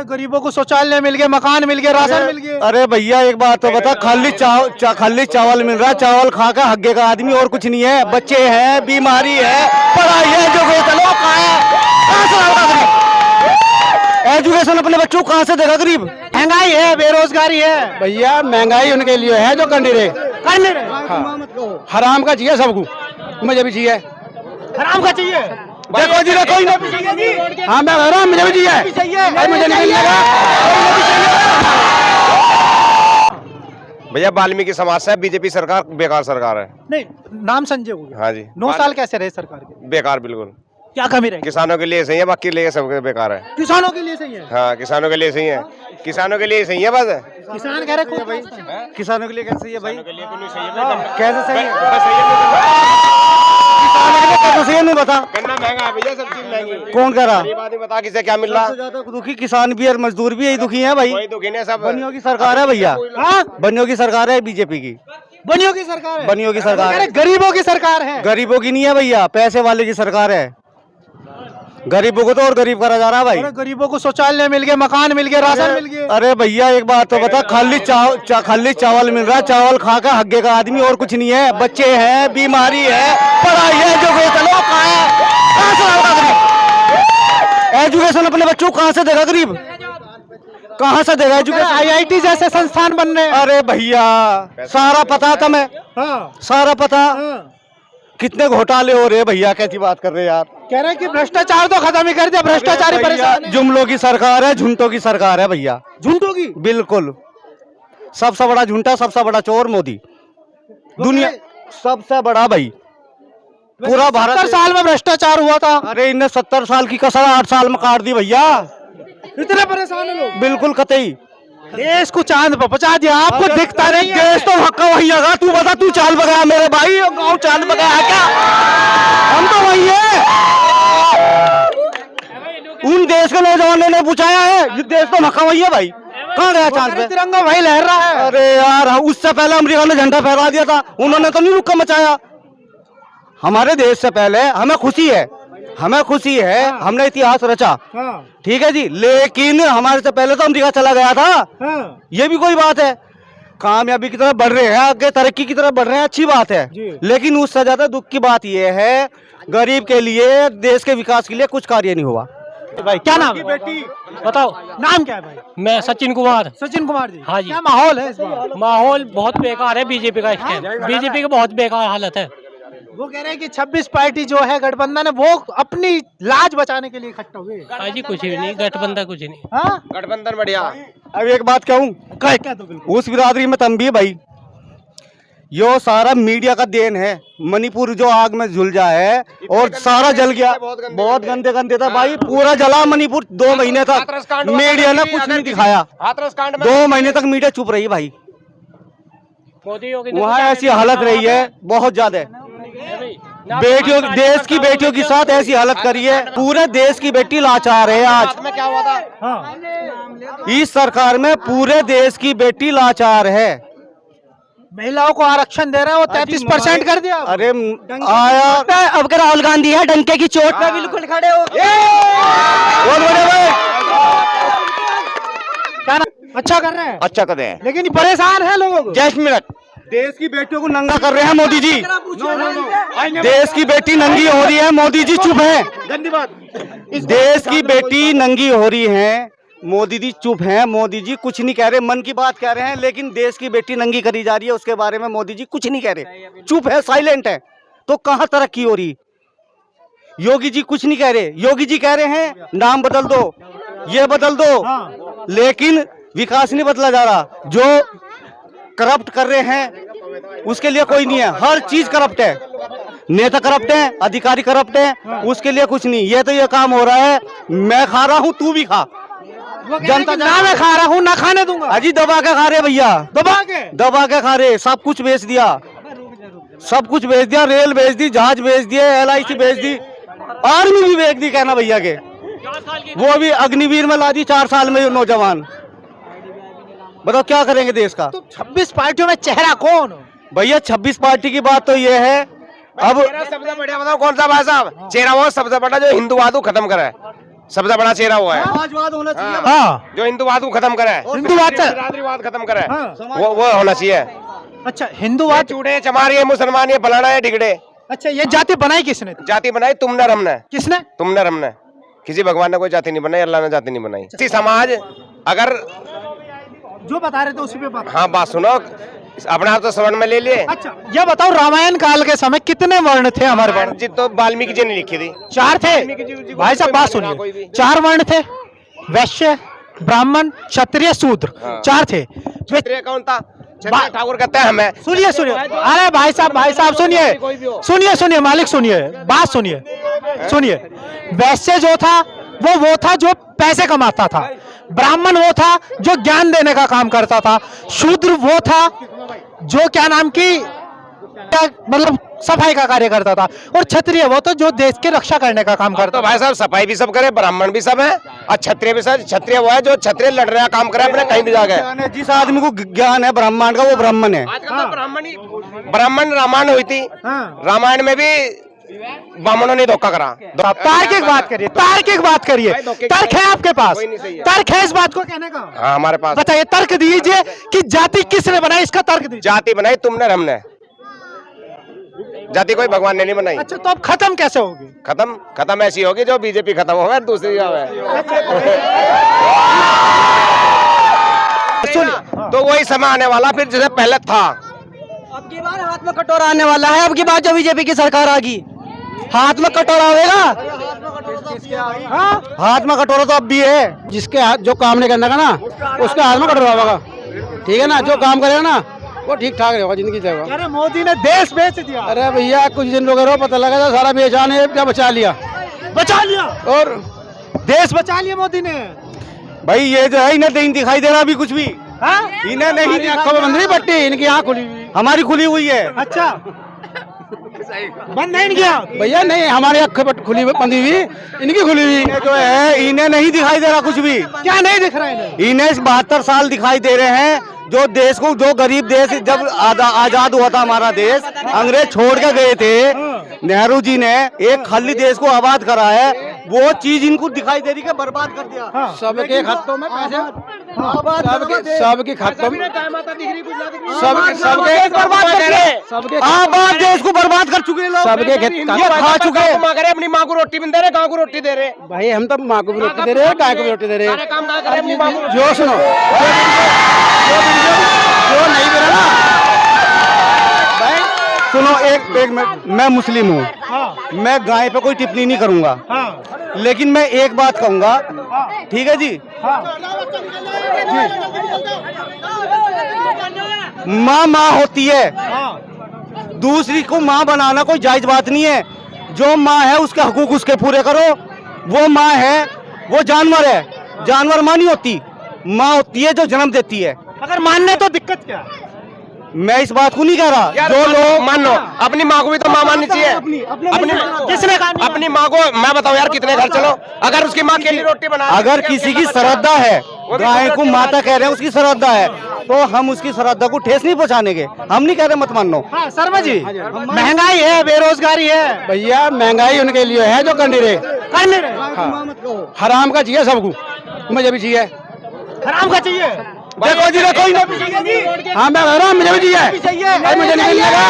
गरीबों को शौचालय मिल गया, मकान मिल गया, राशन मिल गया। अरे भैया एक बात तो बता, खाली चावल मिल रहा है, चावल खा के हग्गे का आदमी और कुछ नहीं है। बच्चे हैं, बीमारी है, पढ़ाई है, जो चलो कहाँ है, एजुकेशन अपने बच्चों को कहाँ से देगा गरीब? महंगाई है, बेरोजगारी है। भैया महंगाई उनके लिए है जो कर नहीं रहे। हराम का चाहिए सबको, मुझे भी चाहिए हराम का चाहिए। देखो जी, कोई नहीं। हाँ मैं कह रहा हूँ, मुझे भी चाहिए, मुझे नहीं मिलेगा। भैया वाल्मीकि समाज से बीजेपी सरकार बेकार सरकार है। नहीं, नाम संजय हो गया। हाँ जी, 9 साल कैसे रहे सरकार के? बेकार बिल्कुल। क्या कमी रही? किसानों के लिए सही है, बाकी लिए सब बेकार है। किसानों के लिए सही है। हाँ किसानों के लिए सही है, किसानों के लिए सही है बस। किसान कह रहे भाई, किसानों के लिए कैसे सही है भाई? कैसे सही है? कैसे सही है नहीं बता। गन्ना महंगा है भैया, सब चीज महंगी। कौन कह रहा? गरीब आदमी बता किसे क्या मिल रहा? ज्यादा दुखी किसान भी और मजदूर भी, यही दुखी है भाई। कोई दुखी नहीं, सब बनियों की सरकार है भैया। हाँ? बनियों की सरकार है बीजेपी की। बनियों की सरकार है। बनियों की सरकार है। गरीबों की सरकार है। गरीबों की नहीं है भैया, पैसे वाले की सरकार है। गरीबों को तो और गरीब करा जा रहा है भाई। गरीबों को शौचालय मिल गया, मकान मिल गया, राशन मिल गया। अरे भैया एक बात तो बता, खाली चावल मिल रहा है, चावल खा के हग्गे का आदमी और कुछ नहीं है। बच्चे हैं, बीमारी है, पढ़ाई है, जो चलो कहाँ है, एजुकेशन अपने बच्चों को कहाँ से देगा गरीब? कहाँ से देगा एजुकेशन? IIT जैसे संस्थान बन रहे हैं। अरे भैया सारा पता था मैं, सारा पता। कितने घोटाले हो रहे भैया, कैसी बात कर रहे यार? कह रहे हैं कि भ्रष्टाचार तो खत्म ही कर दिया, भ्रष्टाचारी परेशान है। जुमलों की सरकार है, झुंटों की सरकार है भैया। झूठों की? बिल्कुल, सबसे बड़ा झूठा, सबसे बड़ा चोर मोदी, दुनिया सबसे बड़ा भाई। पूरा भारत 70 साल में भ्रष्टाचार हुआ था। अरे इन्हें 70 साल की कसर 8 साल में काट दी भैया। इतने परेशान है लोग। बिल्कुल कतई। देश को चांद पर पहुंचा दिया, आपको दिखता नहीं है। देश तो हक्का वही है। तू बता, तू चांद बगाया मेरे भाई, गाँव चांद बगाया क्या? हम तो वही है। उन देश के नौजवानों ने पूछाया है, ये देश तो हक्का वही है भाई। कहाँ गया चांद पे? तिरंगा भाई लहर रहा है। अरे यार उससे पहले अमेरिका ने झंडा फहरा दिया था, उन्होंने तो नहीं रुका मचाया। हमारे देश से पहले हमें खुशी है, हमने इतिहास रचा। ठीक है जी, लेकिन हमारे से पहले तो अमेरिका चला गया था। ये भी कोई बात है? कामयाबी की तरफ बढ़ रहे हैं, आगे तरक्की की तरफ बढ़ रहे हैं, अच्छी बात है। लेकिन उससे ज्यादा दुख की बात यह है, गरीब के लिए, देश के विकास के लिए कुछ कार्य नहीं हुआ। भाई क्या नाम है? बेटी बताओ, नाम क्या है भाई? मैं सचिन कुमार। सचिन कुमार जी। हाँ जी। क्या माहौल है इस बार? माहौल बहुत बेकार है बीजेपी का, इस टाइम बीजेपी का बहुत बेकार हालत है। वो कह रहे हैं कि 26 पार्टी जो है गठबंधन है, वो अपनी लाज बचाने के लिए इकट्ठा हुए। हाँ जी, कुछ भी नहीं, गठबंधन कुछ नहीं। हाँ? गठबंधन बढ़िया। अब एक बात कहूँ, क्या तो बिल्कुल। उस बिरादरी में तम भी भाई, यो सारा मीडिया का देन है। मणिपुर जो आग में झुलझा है और सारा जल गया, बहुत गंदे था भाई, पूरा जला मणिपुर। 2 महीने तक मीडिया ने कुछ नहीं दिखाया, 2 महीने तक मीडिया चुप रही भाई। मोदी योगी ने वहाँ ऐसी हालत रही है बहुत ज्यादा। बेटियों, देश की बेटियों के साथ ऐसी हालत करी है, पूरे देश की बेटी लाचार है आज। में क्या हुआ था? इस सरकार में पूरे देश की बेटी लाचार है। महिलाओं को आरक्षण दे रहे हैं, वो 33% कर दिया। अरे आया अब के राहुल गांधी है, डंके की चोट पे बिल्कुल खड़े हो। अच्छा कर रहे हैं, अच्छा कर रहे हैं, लेकिन परेशान है लोगों को। 10 मिनट। देश की बेटियों को नंगा कर रहे हैं मोदी जी। देश की बेटी नंगी हो रही है, मोदी जी चुप है। देश की बेटी नंगी हो रही है, मोदी जी चुप हैं। मोदी जी कुछ नहीं कह रहे, मन की बात कह रहे हैं, लेकिन देश की बेटी नंगी करी जा रही है, उसके बारे में मोदी जी कुछ नहीं कह रहे, चुप है, साइलेंट है। तो कहाँ तरक्की हो रही? योगी जी कुछ नहीं कह रहे। योगी जी कह रहे हैं नाम बदल दो, ये बदल दो, लेकिन विकास नहीं बदला जा रहा। जो करप्ट कर रहे हैं उसके लिए कोई नहीं है, हर चीज करप्ट है। नेता करप्ट है, अधिकारी करप्ट है, उसके लिए कुछ नहीं। ये तो ये काम हो रहा है, मैं खा रहा हूँ तू भी खा। जनता ना मैं खा रहा हूँ ना खाने दूंगा। अजी दबा के खा रहे भैया, दबा के खा रहे, सब कुछ बेच दिया, सब कुछ बेच दिया। रेल बेच दी, जहाज बेच दिए, LIC बेच दी, आर्मी भी बेच दी। कहना भैया के वो भी अग्निवीर में ला दी 4 साल में नौजवान। बताओ क्या करेंगे देश का? तो 26 पार्टियों में चेहरा कौन? भैया 26 पार्टी की बात तो ये है। अब सबसे बढ़िया बताओ कौन सा भाई साहब? चेहरा वो सबसे बड़ा जो हिंदूवाद को खत्म करे। सबसे बड़ा चेहरा वो है समाजवाद होना चाहिए। हाँ जो हिंदूवाद को खत्म करे, हिंदूवाद से- बिरादरीवाद खत्म करे, हाँ। वो होना चाहिए। अच्छा हिंदूवाद, चूड़े चमारी है, मुसलमान है, फलाना है, डिगड़े। अच्छा ये जाति बनाई किसने थी? जाति बनाई तुमने और हमने, किसने? तुमने और हमने। किसी भगवान ने कोई जाति नहीं बनाई, अल्लाह ने जाति नहीं बनाई। इसी समाज अगर जो बता रहे थे उसी पे बात। हाँ बात सुनो, अपने आप तो स्वर्ण में ले लिए। अच्छा ये बताओ रामायण काल के समय कितने वर्ण थे हमारे वर्ण? जी तो वाल्मीकि जी ने लिखी थी। 4 थे भाई साहब, बात कोई सुनिए। भी। 4 वर्ण थे, वैश्य, ब्राह्मण, क्षत्रिय, शूद्र, हाँ। 4 थे। वे- क्षत्रिय कौन था? क्षत्रिय ठाकुर कहते हैं हमें। सुनिए सुनिए, अरे भाई साहब सुनिए सुनिए सुनिए, मालिक सुनिए, बात सुनिए सुनिए। वैश्य जो था वो था जो पैसे कमाता था, ब्राह्मण वो था जो ज्ञान देने का काम करता था, शूद्र वो था जो क्या नाम की मतलब सफाई का कार्य करता था, और क्षत्रिय वो तो जो देश की रक्षा करने का काम करता तो भाई साहब सफाई भी सब करे, ब्राह्मण भी सब है, और क्षत्रिय भी सब। क्षत्रिय वो है जो क्षत्रिय लड़ रहा काम करे अपने कहीं भी जाके। जिस आदमी को ज्ञान है ब्रह्मांड का, वो ब्राह्मण है। आजकल तो ब्राह्मण रामायण हुई थी, हाँ। रामायण में भी ब्राह्मणों ने धोखा करा। तार्किक बात करिए, तार्किक बात करिए, तर्क है आपके पास? कोई नहीं सही है। तर्क है इस बात को कहने का? हाँ हमारे पास बताइए, तर्क दीजिए कि जाति किसने बनाई, इसका तर्क दीजिए। जाति बनाई तुमने और हमने, जाति कोई भगवान ने नहीं बनाई। अच्छा तो अब खत्म कैसे होगी? खत्म ऐसी होगी जो बीजेपी खत्म होगा, दूसरी सुनिए, तो वही समय आने वाला फिर जैसे पहले था। अब की बार हाथ में कटोरा आने वाला है। अब की बार जो बीजेपी की सरकार आ गई, हाथ में कटोरा होगा। हाथ में कटोरा तो अब भी है। जिसके हाथ जो काम नहीं करने का ना, उसके हाथ में कटोरा होगा। ठीक है ना, जो काम करेगा ना वो ठीक ठाक रहेगा, जिंदगी रहेगा। अरे मोदी ने देश बेच दिया। अरे भैया कुछ दिन लोग रहो, पता लगा था सारा बेचान है, क्या बचा लिया बचा लिया, और देश बचा लिया मोदी ने। भाई ये जो है इन्हें नहीं दिखाई दे रहा अभी कुछ भी। हाँ? इन्हें नहीं, आंखों में बंद नहीं पट्टी, इनकी आँख खुली हुई, हमारी खुली हुई है। अच्छा बंद नहीं किया भैया नहीं, हमारी आंखें खुली बंदी हुई, इनकी खुली हुई। जो है इन्हें नहीं दिखाई दे रहा कुछ भी। क्या नहीं दिख रहा है इन्हें? इन्हें 72 साल दिखाई दे रहे हैं, जो देश को, जो गरीब देश जब आजाद हुआ था हमारा देश, अंग्रेज छोड़ के गए थे, नेहरू जी ने एक खाली देश को आबाद करा है, वो चीज इनको दिखाई दे रही है, बर्बाद कर दिया। हाँ। सबके खातों में पैसे, सबके खातों में, सबके बर्बाद कर दिए, सबके आबाद देश को बर्बाद कर चुके लोग, सबके खा चुके। अपनी माँ को रोटी भी दे रहे, गाँव को रोटी दे रहे। भाई हम तो माँ को भी रोटी दे रहे हैं, गाय को भी रोटी दे रहे हैं। काम करे अपनी माँ को। जो सुनो, जो नहीं दे रहा ना भाई, सुनो एक मिनट, मैं मुस्लिम हूँ, हाँ मैं गाय पे कोई टिप्पणी नहीं करूंगा, हाँ लेकिन मैं एक बात कहूंगा, ठीक है जी, हाँ माँ होती है, हाँ दूसरी को माँ बनाना कोई जायज बात नहीं है। जो माँ है उसके हकूक उसके पूरे करो। वो माँ है, वो जानवर है, जानवर माँ नहीं होती, माँ होती है जो जन्म देती है। अगर मानने तो दिक्कत क्या? मैं इस बात को नहीं कह रहा, यार जो लोग मान लो, अपनी माँ को भी तो माँ माननी चाहिए। अपनी किसने कहा? अपनी माँ को मैं बताऊँ यार, कितने घर चलो, अगर उसकी माँ के लिए रोटी बना, अगर किसी की श्रद्धा है, गाय को माता कह रहे हैं, उसकी श्रद्धा है, तो हम उसकी श्रद्धा को ठेस नहीं पहुंचाने के, हम नहीं कह रहे मत मानो। हाँ शर्मा जी, महंगाई है, बेरोजगारी है, भैया महंगाई उनके लिए है जो करनी रहे, करने रहे। हराम का चाहिए सबको, मुझे भी चाहिए, हराम का चाहिए। देखो जी देखो इन्हें, हाँ मैं कह रहा हूँ मुझे भी चाहिए, मुझे नहीं मिलेगा।